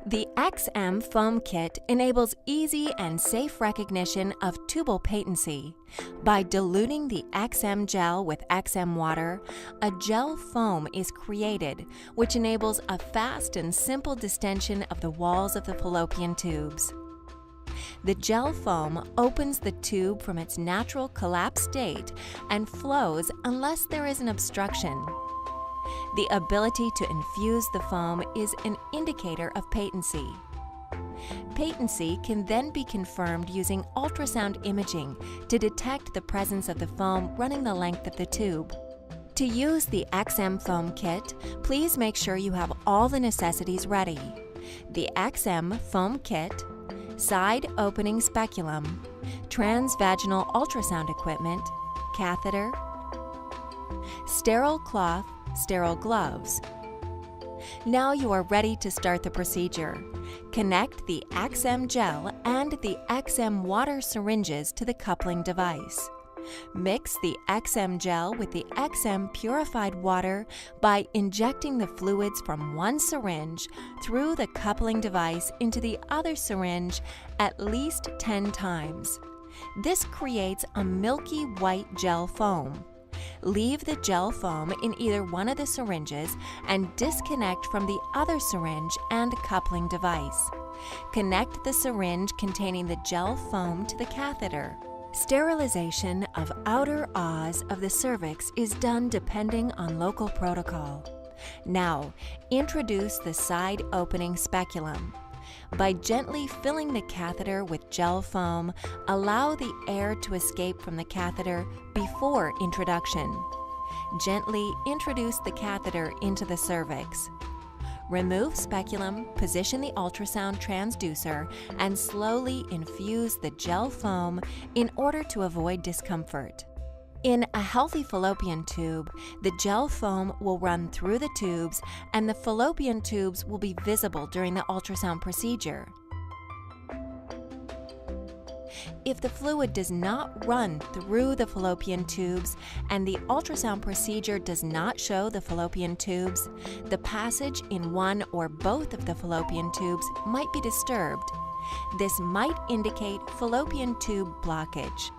The ExEm foam kit enables easy and safe recognition of tubal patency. By diluting the ExEm gel with ExEm water, a gel foam is created, which enables a fast and simple distension of the walls of the fallopian tubes. The gel foam opens the tube from its natural collapsed state and flows unless there is an obstruction. The ability to infuse the foam is an indicator of patency. Patency can then be confirmed using ultrasound imaging to detect the presence of the foam running the length of the tube. To use the ExEm foam kit, please make sure you have all the necessities ready: the ExEm foam kit, side opening speculum, transvaginal ultrasound equipment, catheter, sterile cloth, sterile gloves. Now you are ready to start the procedure. Connect the ExEm gel and the ExEm water syringes to the coupling device. Mix the ExEm gel with the ExEm purified water by injecting the fluids from one syringe through the coupling device into the other syringe at least 10 times. This creates a milky white gel foam. Leave the gel foam in either one of the syringes and disconnect from the other syringe and coupling device. Connect the syringe containing the gel foam to the catheter. Sterilization of outer Oz of the cervix is done depending on local protocol. Now, introduce the side opening speculum. By gently filling the catheter with gel foam, allow the air to escape from the catheter before introduction. Gently introduce the catheter into the cervix. Remove speculum, position the ultrasound transducer, and slowly infuse the gel foam in order to avoid discomfort. In a healthy fallopian tube, the gel foam will run through the tubes and the fallopian tubes will be visible during the ultrasound procedure. If the fluid does not run through the fallopian tubes and the ultrasound procedure does not show the fallopian tubes, the passage in one or both of the fallopian tubes might be disturbed. This might indicate fallopian tube blockage.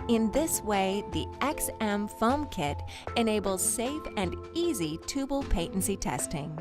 In this way, the ExEm foam kit enables safe and easy tubal patency testing.